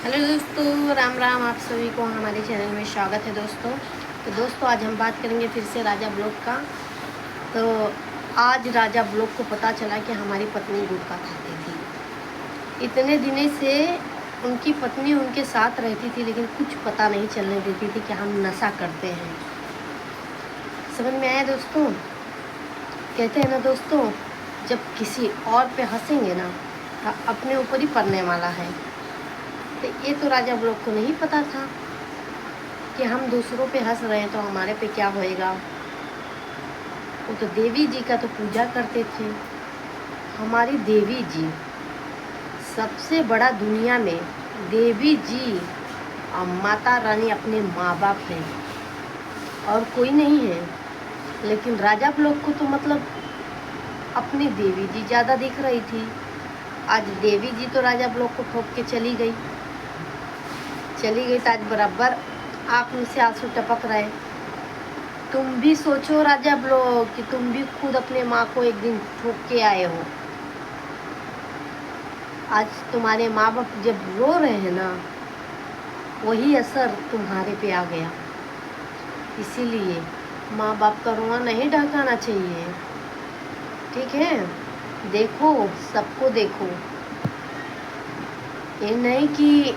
Hello दोस्तों, राम राम। आप सभी को हमारे चैनल में स्वागत है दोस्तों। तो दोस्तों आज हम बात करेंगे फिर से राजा ब्लॉग का। तो आज राजा ब्लॉग को पता चला कि हमारी पत्नी गुटखा खाती थी। इतने दिनों से उनकी पत्नी उनके साथ रहती थी, लेकिन कुछ पता नहीं चलने देती थी कि हम नशा करते हैं। समझ में आया दोस्तों? कहते हैं ना दोस्तों, जब किसी और पे हंसेंगे ना तो अपने ऊपर ही पड़ने वाला है। तो ये तो राजा ब्लॉग को नहीं पता था कि हम दूसरों पे हंस रहे हैं तो हमारे पे क्या होएगा। वो तो देवी जी का तो पूजा करते थे। हमारी देवी जी सबसे बड़ा दुनिया में, देवी जी और माता रानी अपने माँ बाप हैं और कोई नहीं है। लेकिन राजा ब्लॉग को तो मतलब अपनी देवी जी ज़्यादा दिख रही थी। आज देवी जी तो राजा ब्लॉग को ठोक के चली गई तो आज बराबर आँख में से आंसू टपक रहे। तुम भी सोचो राजा ब्लॉग कि तुम भी खुद अपने माँ को एक दिन ठोक के आए हो। आज तुम्हारे माँ बाप जब रो रहे हैं ना, वही असर तुम्हारे पे आ गया। इसीलिए माँ बाप का रोना नहीं ढकाना चाहिए, ठीक है? देखो, सबको देखो। ये नहीं कि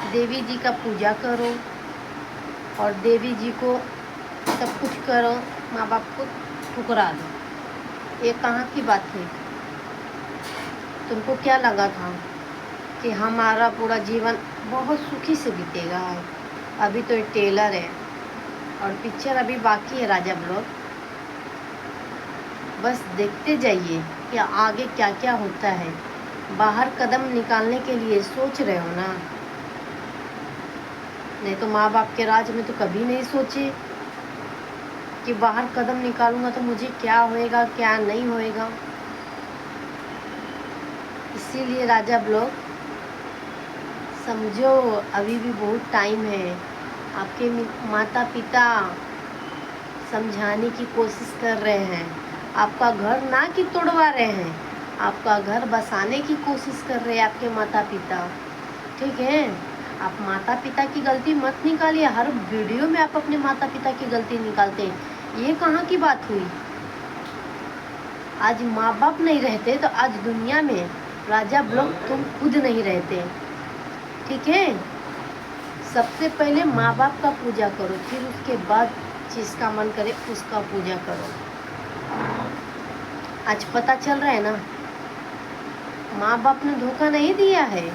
देवी जी का पूजा करो और देवी जी को सब कुछ करो, माँ बाप को ठुकरा दो। ये कहाँ की बात है? तुमको क्या लगा था कि हमारा पूरा जीवन बहुत सुखी से बीतेगा? अभी तो एक टेलर है और पिक्चर अभी बाकी है राजा ब्लॉग। बस देखते जाइए कि आगे क्या क्या होता है। बाहर कदम निकालने के लिए सोच रहे हो ना? नहीं तो माँ बाप के राज में तो कभी नहीं सोचे कि बाहर कदम निकालूंगा तो मुझे क्या होएगा, क्या नहीं होएगा। इसीलिए राजा ब्लॉग समझो, अभी भी बहुत टाइम है। आपके माता पिता समझाने की कोशिश कर रहे हैं। आपका घर ना कि तोड़वा रहे हैं, आपका घर बसाने की कोशिश कर रहे हैं आपके माता पिता, ठीक है? आप माता पिता की गलती मत निकालिए। हर वीडियो में आप अपने माता पिता की गलती निकालते हैं। ये कहाँ की बात हुई? आज माँ बाप नहीं रहते तो आज दुनिया में राजा ब्लॉग तुम खुद नहीं रहते, ठीक है? सबसे पहले माँ बाप का पूजा करो, फिर उसके बाद जिसका मन करे उसका पूजा करो। आज पता चल रहा है ना, माँ बाप ने धोखा नहीं दिया है।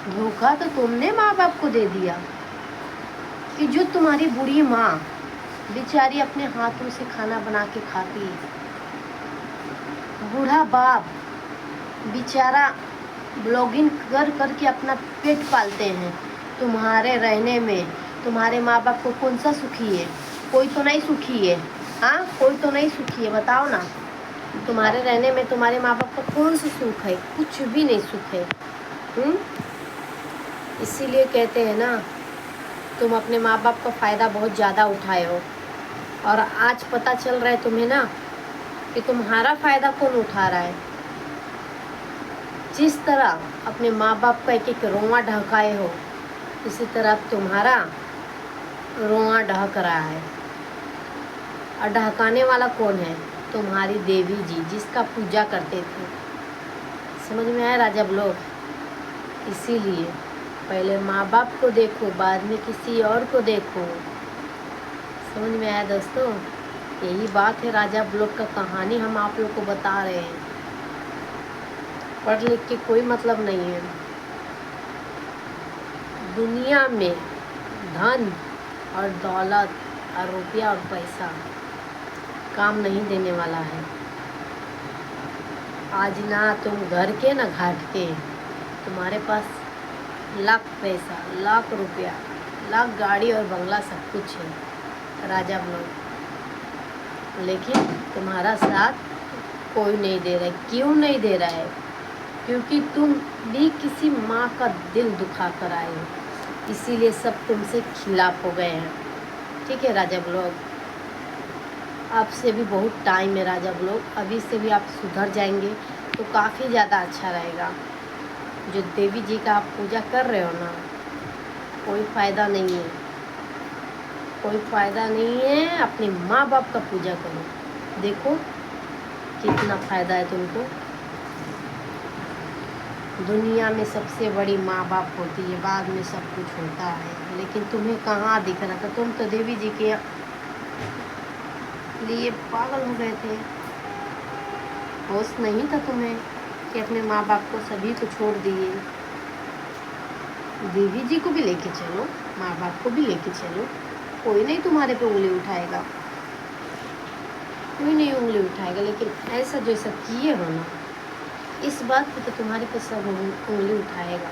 धोखा तो तुमने माँ बाप को दे दिया कि जो तुम्हारी बूढ़ी माँ बेचारी अपने हाथों से खाना बना के खाती, बूढ़ा बाप बेचारा ब्लॉगिंग कर करके अपना पेट पालते हैं। तुम्हारे रहने में तुम्हारे माँ बाप को कौन सा सुखी है? कोई तो नहीं सुखी है। हाँ, कोई तो नहीं सुखी है, बताओ ना। तुम्हारे रहने में तुम्हारे माँ बाप का कौन सा सुख है? कुछ भी नहीं सुख है। इसीलिए कहते हैं ना, तुम अपने माँ बाप का फ़ायदा बहुत ज़्यादा उठाए हो और आज पता चल रहा है तुम्हें ना कि तुम्हारा फ़ायदा कौन उठा रहा है। जिस तरह अपने माँ बाप का एक एक रोआ ढकाए हो, इसी तरह तुम्हारा रोआ ढक रहा है। और ढकाने वाला कौन है? तुम्हारी देवी जी, जिसका पूजा करते थे। समझ में आया राजा ब्लॉग? इसीलिए पहले माँ बाप को देखो, बाद में किसी और को देखो। समझ में आया दोस्तों? यही बात है राजा ब्लॉग का कहानी हम आप लोग को बता रहे हैं। पढ़ लिख के कोई मतलब नहीं है। दुनिया में धन और दौलत और रुपया और पैसा काम नहीं देने वाला है। आज ना तुम घर के ना घाट के, तुम्हारे पास लाख पैसा, लाख रुपया, लाख गाड़ी और बंगला सब कुछ है राजा ब्लॉग, लेकिन तुम्हारा साथ कोई नहीं दे रहा है। क्यों नहीं दे रहा है? क्योंकि तुम भी किसी माँ का दिल दुखा कर आए हो, इसीलिए सब तुमसे खिलाफ हो गए हैं, ठीक है राजा ब्लॉग? आपसे भी बहुत टाइम है राजा ब्लॉग, अभी से भी आप सुधर जाएंगे तो काफ़ी ज़्यादा अच्छा रहेगा। जो देवी जी का आप पूजा कर रहे हो ना, कोई फ़ायदा नहीं है, कोई फ़ायदा नहीं है। अपने माँ बाप का पूजा करो, देखो कितना फ़ायदा है तुमको। दुनिया में सबसे बड़ी माँ बाप होती है, बाद में सब कुछ होता है। लेकिन तुम्हें कहाँ दिख रहा था, तुम तो देवी जी के लिए पागल हो गए थे। होश नहीं था तुम्हें कि अपने माँ बाप को सभी को छोड़ दिए। देवी जी को भी लेके चलो, माँ बाप को भी लेके चलो, कोई नहीं तुम्हारे पे उंगली उठाएगा, कोई नहीं उंगली उठाएगा। लेकिन ऐसा जैसा किए हो ना, इस बात पे तो तुम्हारे पे सब उंगली उठाएगा।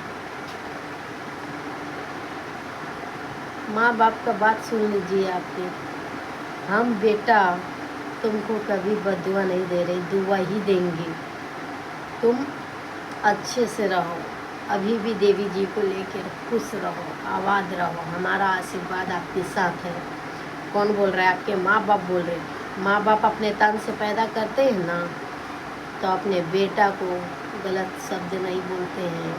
माँ बाप का बात सुन लीजिए आपके। हम बेटा तुमको कभी बदुआ नहीं दे रहे, दुआ ही देंगे। तुम अच्छे से रहो, अभी भी देवी जी को लेकर खुश रहो, आबाद रहो। हमारा आशीर्वाद आपके साथ है। कौन बोल रहा है? आपके माँ बाप बोल रहे हैं। माँ बाप अपने तन से पैदा करते हैं ना, तो अपने बेटा को गलत शब्द नहीं बोलते हैं।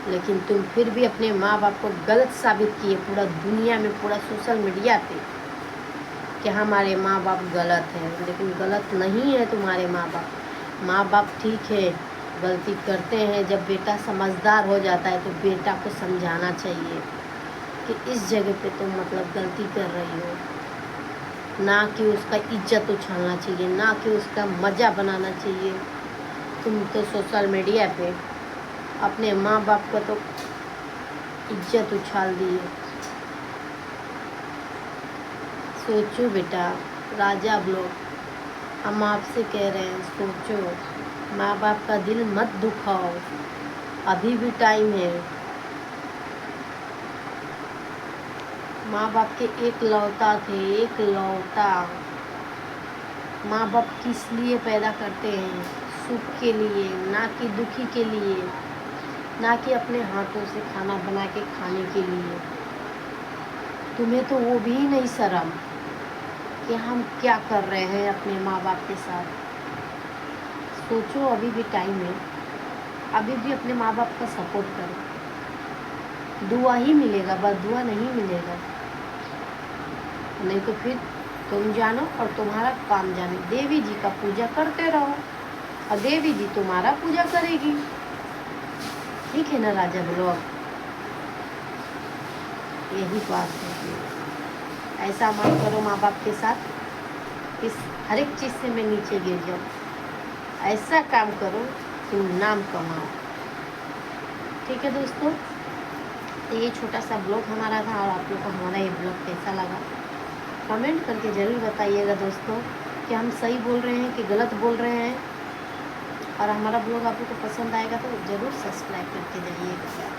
लेकिन तुम फिर भी अपने माँ बाप को गलत साबित किए पूरा दुनिया में, पूरा सोशल मीडिया पे, कि हमारे माँ बाप गलत हैं। लेकिन गलत नहीं है तुम्हारे माँ बाप। माँ बाप ठीक है, गलती करते हैं। जब बेटा समझदार हो जाता है तो बेटा को समझाना चाहिए कि इस जगह पे तुम मतलब गलती कर रही हो, ना कि उसका इज्जत उछालना चाहिए, ना कि उसका मज़ा बनाना चाहिए। तुम तो सोशल मीडिया पे अपने माँ बाप को तो इज्जत उछाल दिए। सोचो बेटा, राजा ब्लॉग, हम आपसे कह रहे हैं, सोचो। माँ बाप का दिल मत दुखाओ, अभी भी टाइम है। माँ बाप के एक लौता थे, एक लौता। माँ बाप किस लिए पैदा करते हैं? सुख के लिए, ना कि दुखी के लिए, ना कि अपने हाथों से खाना बना के खाने के लिए। तुम्हें तो वो भी नहीं शर्म कि हम क्या कर रहे हैं अपने माँ बाप के साथ। सोचो, अभी भी टाइम है, अभी भी अपने माँ बाप का सपोर्ट करो। दुआ ही मिलेगा, बस दुआ नहीं मिलेगा। नहीं तो फिर तुम जानो और तुम्हारा काम जाने। देवी जी का पूजा करते रहो और देवी जी तुम्हारा पूजा करेगी। ठीक है ना राजा ब्लॉग? यही बात है। ऐसा मत करो माँ बाप के साथ, इस हर एक चीज़ से मैं नीचे गिर जाऊँ। ऐसा काम करो कि नाम कमाओ। ठीक है दोस्तों, तो ये छोटा सा ब्लॉग हमारा था, और आप लोग को हमारा ये ब्लॉग कैसा लगा कमेंट करके ज़रूर बताइएगा दोस्तों, कि हम सही बोल रहे हैं कि गलत बोल रहे हैं। और हमारा ब्लॉग आप लोग को पसंद आएगा तो ज़रूर सब्सक्राइब करके जाइएगा।